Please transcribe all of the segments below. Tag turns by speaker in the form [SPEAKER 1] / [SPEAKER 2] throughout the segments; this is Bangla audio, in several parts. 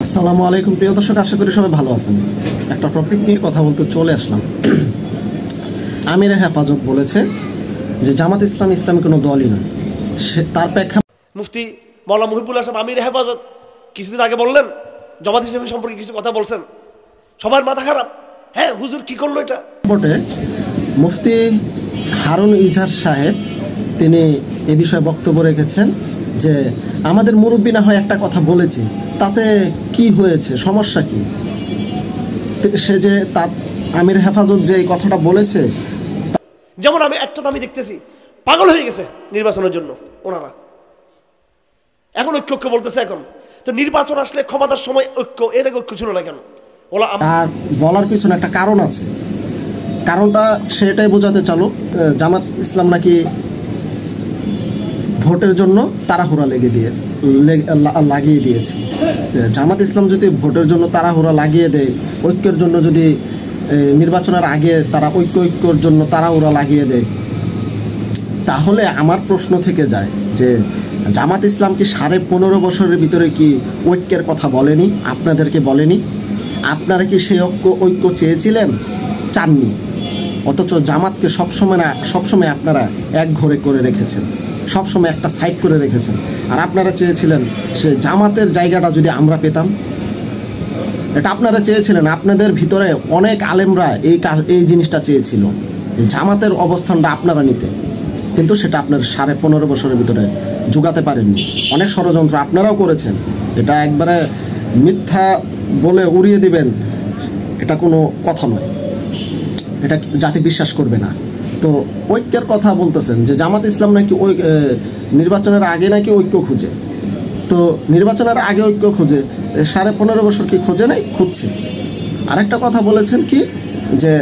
[SPEAKER 1] আসসালামু আলাইকুম প্রিয় দর্শক, আশা করি সবাই ভালো আছেন। একটা টপিক নিয়ে কথা বলতে চলে আসলাম। আমিরে হেফাজত বলেছে যে জামাত ইসলাম ইসলামী কোনো দলই নয়। তার প্রেক্ষাপটে
[SPEAKER 2] মুফতি মাওলানা মুহিবুল হাসান আমির হেফাজত কিছুদিন আগে বললেন জামাত ইসলামী সম্পর্কে কিছু কথা বলছেন, সবার মাথা খারাপ। হ্যাঁ হুজুর কি করলো এটা?
[SPEAKER 1] মুফতি হারুন ইজহার সাহেব তিনি এ বিষয়ে বক্তব্য রেখেছেন যে আমাদের মুরব্বী না হয় একটা কথা বলেছে, তাতে কি হয়েছে, সমস্যা কি? সে যে তার আমির হেফাজত যে এই কথাটা বলেছে,
[SPEAKER 2] যেমন আমি দেখতেছি পাগল হয়ে গেছে নির্বাচনের জন্য ওনারা। এখন ঐক্য বলতেছে। এখন তো নির্বাচন আসলে ক্ষমতার সময় ঐক্য, এর আগে ঐক্য ছিল না কেন?
[SPEAKER 1] আর বলার পিছনে একটা কারণ আছে। কারণটা সেটাই বোঝাতে চালো, জামাত ইসলাম নাকি ভোটের জন্য তাড়াহুড়া লাগিয়ে দিয়েছে। জামাত ইসলাম যদি ভোটের জন্য তাড়াহুড়া লাগিয়ে দেয়, ঐক্যের জন্য যদি নির্বাচনের আগে তারা ঐক্যর জন্য তাড়াহুড়া লাগিয়ে দেয়, তাহলে আমার প্রশ্ন থেকে যায় যে জামাত ইসলাম কি 15.5 বছরের ভিতরে কি ঐক্যের কথা বলেনি? আপনাদেরকে বলেনি? আপনারা কি সেই ঐক্য চেয়েছিলেন? চাননি। অথচ জামাতকে সবসময় আপনারা এক ঘরে করে রেখেছেন, সবসময় একটা সাইড করে রেখেছেন। আর আপনারা চেয়েছিলেন সে জামাতের জায়গাটা যদি আমরা পেতাম, এটা আপনারা চেয়েছিলেন। আপনাদের ভিতরে অনেক আলেমরা এই জিনিসটা চেয়েছিল, জামাতের অবস্থানটা আপনারা নিতে, কিন্তু সেটা আপনার 15.5 বছরের ভিতরে জোগাতে পারেননি। অনেক ষড়যন্ত্র আপনারাও করেছেন। এটা একবারে মিথ্যা বলে উড়িয়ে দিবেন, এটা কোনো কথা নয়, এটা জাতি বিশ্বাস করবে না। তো ঐক্যের কথা বলতেছেন যে জামাত ইসলাম নাকি ওই নির্বাচনের আগে নাকি ঐক্য খুঁজে। তো নির্বাচনের আগে ঐক্য খুঁজে, 15.5 বছর কি খোঁজে নাই? খুঁজছে। আরেকটা কথা বলেছেন কি, যে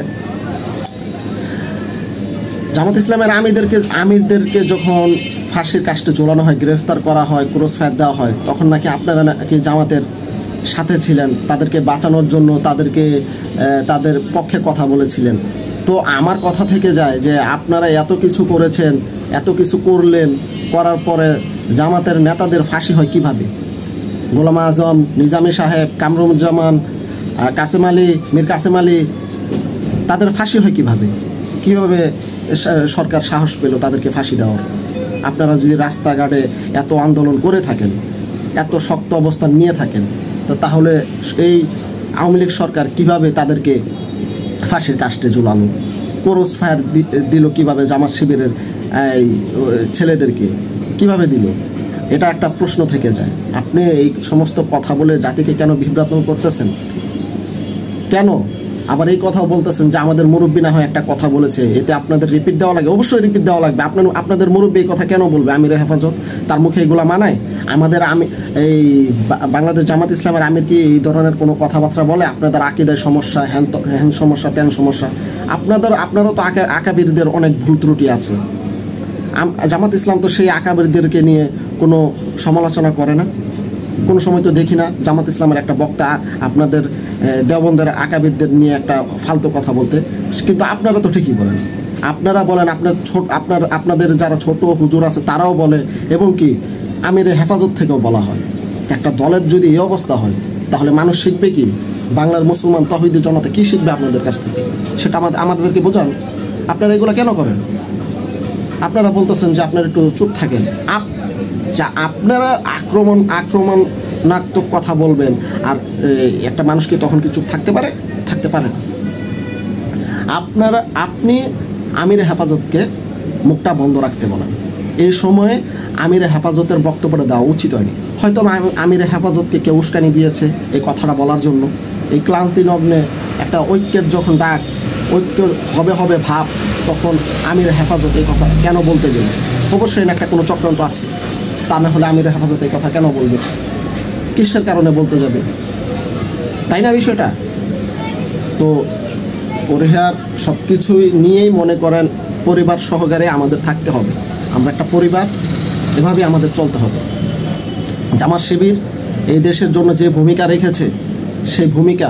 [SPEAKER 1] জামাত ইসলামের আমিরদেরকে যখন ফাঁসির কাস্টে ঝোলানো হয়, গ্রেফতার করা হয়, ক্রস ফায়ার দেওয়া হয়, তখন নাকি আপনারা নাকি জামাতের সাথে ছিলেন, তাদেরকে বাঁচানোর জন্য তাদের পক্ষে কথা বলেছিলেন। তো আমার কথা থেকে যায় যে আপনারা এত কিছু করেছেন, এত কিছু করলেন, করার পরে জামাতের নেতাদের ফাঁসি হয় কিভাবে? গোলাম আজম, নিজামী সাহেব, কামরুজ্জামান, মীর কাসেম আলী, তাদের ফাঁসি হয় কিভাবে? কিভাবে সরকার সাহস পেল তাদেরকে ফাঁসি দেওয়ার? আপনারা যদি রাস্তাঘাটে এত আন্দোলন করে থাকেন, এত শক্ত অবস্থান নিয়ে থাকেন, তো তাহলে এই আওয়ামী লীগ সরকার কিভাবে তাদেরকে ফাঁসির কাস্টে ঝুলালো? ক্রস ফায়ার দিল কিভাবে? জামাত শিবিরের ছেলেদেরকে কিভাবে দিল? এটা একটা প্রশ্ন থেকে যায়। আপনি এই সমস্ত কথা বলে জাতিকে কেন বিভ্রান্ত করতেছেন? কেন আবার এই কথাও বলতেছেন যে আমাদের মুরব্বী না হয় একটা কথা বলেছে, এতে আপনাদের রিপিট দেওয়া লাগে? অবশ্যই রিপিট দেওয়া লাগবে। আপনাদের মুরব্বী এই কথা কেন বলবে? আমির হেফাজত তার মুখে এগুলা মানায়? এই বাংলাদেশ জামাত ইসলামের আমির কি এই ধরনের কোনো কথাবার্তা বলে? আপনাদের আকিদায় সমস্যা, হ্যান সমস্যা, ত্যান সমস্যা। আপনারও তো আকাবিরদের অনেক ভুল ত্রুটি আছে। জামাত ইসলাম তো সেই আকাবিরদেরকে নিয়ে কোনো সমালোচনা করে না, কোনো সময় তো দেখি না জামাত ইসলামের একটা বক্তা আপনাদের দেওবন্দের আকাবিরদের নিয়ে একটা ফালতু কথা বলতে। কিন্তু আপনারা তো ঠিকই বলেন, আপনারা বলেন, আপনাদের যারা ছোট হুজুর আছে তারাও বলে, এবং কি আমির হেফাজত থেকেও বলা হয়। একটা দলের যদি এই অবস্থা হয়, তাহলে মানুষ শিখবে কি? বাংলার মুসলমান তৌহিদি জনতা কি শিখবে আপনাদের কাছ থেকে? সেটা আমাদেরকে বোঝান। আপনারা এগুলো কেন করেন? আপনারা বলতেছেন যে আপনারা একটু চুপ থাকেন। আপনারা আক্রমণাত্মক কথা বলবেন, আর একটা মানুষকে তখন কি চুপ থাকতে পারে? থাকতে পারে না। আপনি আমির হেফাজতকে মুখটা বন্ধ রাখতে বলেন। এই সময়ে আমির হেফাজতের বক্তব্যটা দেওয়া উচিত হয়নি। হয়তো আমির হেফাজতকে কেউ উস্কানি দিয়েছে এই কথাটা বলার জন্য। এই ক্লান্তি লগ্নে একটা ঐক্যের যখন ডাক, ঐক্য হবে ভাব, তখন আমির হেফাজত এই কথা কেন বলতে গেল? অবশ্যই একটা কোনো চক্রান্ত আছে, তা না হলে আমির হেফাজত এই কথা কেন বলবে? কিসের কারণে বলতে যাবে? তাই না বিষয়টা? তো পরিবার সব কিছুই নিয়েই মনে করেন পরিবার সহকারে আমাদের থাকতে হবে। আমরা একটা পরিবার, এভাবেই আমাদের চলতে হবে। জামাত শিবির এই দেশের জন্য যে ভূমিকা রেখেছে, সেই ভূমিকা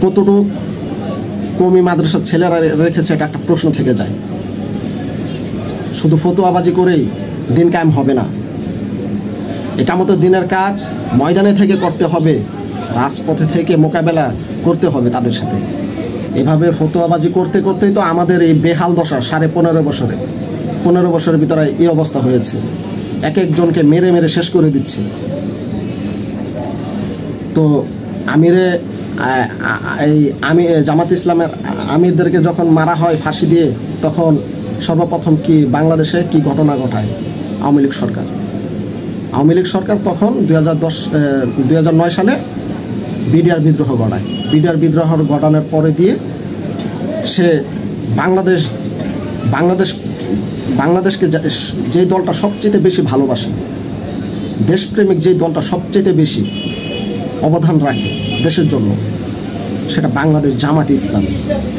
[SPEAKER 1] কতটুকু কওমি মাদ্রাসার ছেলেরা রেখেছে, এটা একটা প্রশ্ন থেকে যায়। শুধু ফতোয়াবাজি করেই দিন কায়েম হবে না। একামতের দিনের কাজ ময়দানে থেকে করতে হবে, রাজপথে থেকে মোকাবেলা করতে হবে তাদের সাথে। এভাবে ফতোয়াবাজি করতে করতেই তো আমাদের এই বেহাল দশা 15 বছরের ভিতরে এই অবস্থা হয়েছে। এক একজনকে মেরে মেরে শেষ করে দিচ্ছে। তো আমি জামাত ইসলামের আমিরদেরকে যখন মারা হয় ফাঁসি দিয়ে, তখন সর্বপ্রথম কি বাংলাদেশে কি ঘটনা ঘটায়? আওয়ামী লীগ সরকার তখন 2009 সালে বিডিআর বিদ্রোহ ঘটায়। বিডিআর বিদ্রোহ ঘটানোর পরে দিয়ে সে বাংলাদেশকে যে দলটা সবচেয়ে বেশি ভালোবাসে, দেশপ্রেমিক যে দলটা সবচেয়ে বেশি অবদান রাখে দেশের জন্য, সেটা বাংলাদেশ জামাত ইসলাম।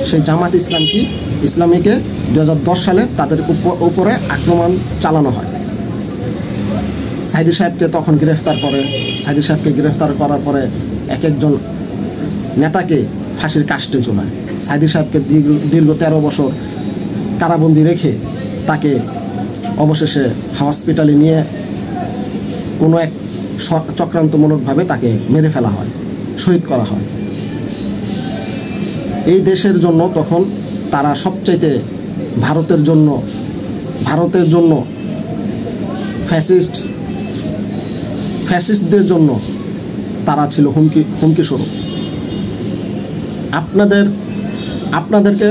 [SPEAKER 1] সেই জামাত ইসলামীকে 2010 সালে তাদের উপরে আক্রমণ চালানো হয়। সাইদি সাহেবকে তখন গ্রেফতার করে। সাইদি সাহেবকে গ্রেফতার করার পরে এক একজন নেতাকে ফাঁসির কাস্টে চলায়। সাইদি সাহেবকে দীর্ঘ 13 বছর কারাবন্দি রেখে তাকে অবশেষে হসপিটালে নিয়ে কোনো এক চক্রান্তমূলকভাবে তাকে মেরে ফেলা হয়, শহীদ করা হয়। এই দেশের জন্য তখন তারা সবচাইতে ভারতের জন্য ফ্যাসিস্টদের জন্য তারা ছিল হুমকি স্বরূপ। আপনাদেরকে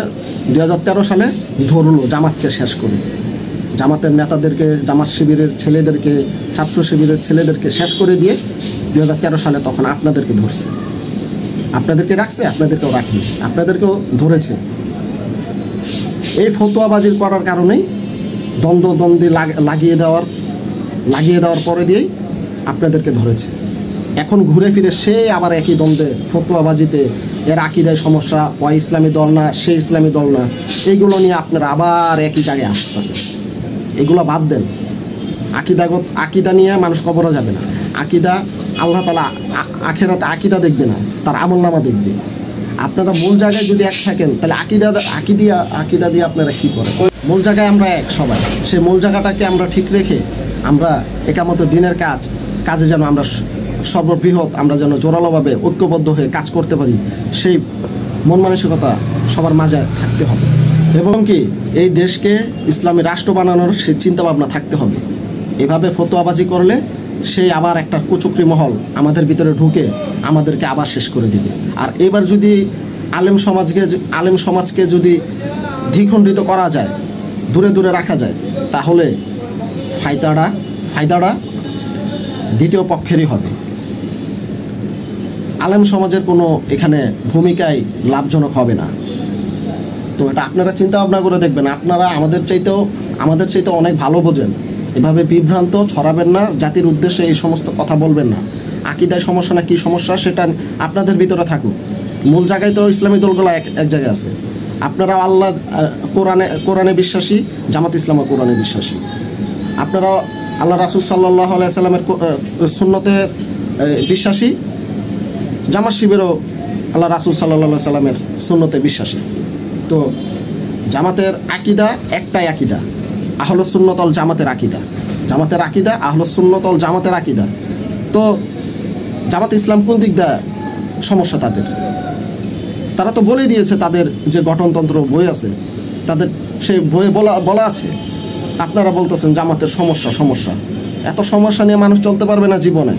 [SPEAKER 1] 2013 সালে ধরলো জামাতকে শেষ করে, জামাতের নেতাদেরকে, জামাত শিবিরের ছেলেদেরকে, ছাত্র শিবিরের ছেলেদেরকে শেষ করে দিয়ে 2013 সালে তখন আপনাদেরকে ধরছে। আপনাদেরকে রাখছে, আপনাদেরকেও রাখেনি, আপনাদেরকেও ধরেছে। এই ফতোয়াবাজির করার কারণেই দ্বন্দ্বে লাগিয়ে দেওয়ার পরে দিয়েই আপনাদেরকে ধরেছে। এখন ঘুরে ফিরে সে আবার একই দ্বন্দ্বে ফতোয়াবাজিতে, এর আকীদায় সমস্যা, ওই ইসলামী দল না, সে ইসলামী দল না, এইগুলো নিয়ে আপনারা আবার একই জায়গায় আসতেছে। এগুলো বাদ দেন। আকীদা নিয়ে মানুষ কবরে যাবে না। আকীদা আল্লাহ তাআলা আখিরাতে আকীদা দেখবে না, তার আমলনামা দেখবে। আপনারা মূল জায়গায় যদি এক থাকেন, তাহলে আকীদা দিয়ে আপনারা কী করেন? মূল জায়গায় আমরা এক সবাই, সেই মূল জায়গাটাকে আমরা ঠিক রেখে আমরা একামত দিনের কাজে যেন আমরা সর্ববৃহৎ, আমরা যেন জোরালোভাবে ঐক্যবদ্ধ হয়ে কাজ করতে পারি, সেই মন মানসিকতা সবার মাঝে থাকতে হবে। এবং কি এই দেশকে ইসলামী রাষ্ট্র বানানোর সে চিন্তাভাবনা থাকতে হবে। এভাবে ফতোয়াবাজি করলে সেই আবার একটা কুচক্রি মহল আমাদের ভিতরে ঢুকে আমাদেরকে আবার শেষ করে দিবে। আর এবার যদি আলেম সমাজকে যদি দ্বিখণ্ডিত করা যায়, দূরে দূরে রাখা যায়, তাহলে ফায়দাটা দ্বিতীয় পক্ষেরই হবে। আলেম সমাজের কোনো এখানে ভূমিকায় লাভজনক হবে না। তো এটা আপনারা চিন্তা ভাবনা করে দেখবেন। আপনারা আমাদের চাইতেও অনেক ভালো বোঝেন। এভাবে বিভ্রান্ত ছড়াবেন না, জাতির উদ্দেশ্যে এই সমস্ত কথা বলবেন না। আকীদায় সমস্যা না কি সমস্যা সেটা আপনাদের ভিতরে থাকুক। মূল জায়গায় তো ইসলামী দলগুলো এক জায়গায় আছে। আপনারা আল্লাহ কোরআনে বিশ্বাসী, জামাত ইসলামও কোরআনে বিশ্বাসী। আপনারা আল্লাহ রাসূল সাল্লাল্লাহু আলাইহি সাল্লামের সুন্নতে বিশ্বাসী, জামাত শিবিরও আল্লাহ রাসূল সাল্লাল্লাহু আলাইহি সাল্লামের সুন্নতে বিশ্বাসী। তো জামাতের আকীদা একটাই আকীদা, আহলুস সুন্নাত ওয়াল জামাতের আকীদা, আহলুস সুন্নাত ওয়াল জামাতের আকীদা। তো জামাত ইসলাম কোন দিক দিয়ে সমস্যা তাদের? তারা তো বলেই দিয়েছে, তাদের যে গঠনতন্ত্র বই আছে, তাদের সেই বইয়ে বলা আছে। আপনারা বলতেছেন জামাতের সমস্যা। এত সমস্যা নিয়ে মানুষ চলতে পারবে না জীবনে।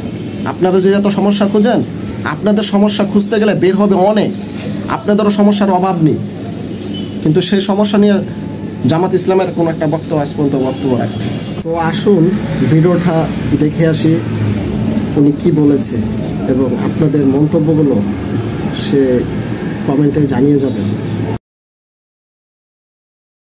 [SPEAKER 1] আপনারা যে এত সমস্যা খুঁজেন, আপনাদের সমস্যা খুঁজতে গেলে বের হবে অনেক। আপনাদেরও সমস্যার অভাব নেই, কিন্তু সেই সমস্যা নিয়ে জামাত ইসলামের কোনো একটা বক্তব্য রাখে। তো আসুন ভিডিওটা দেখে আসি উনি কি বলেছে, এবং আপনাদের মন্তব্যগুলো সে কমেন্টে জানিয়ে যাবেন।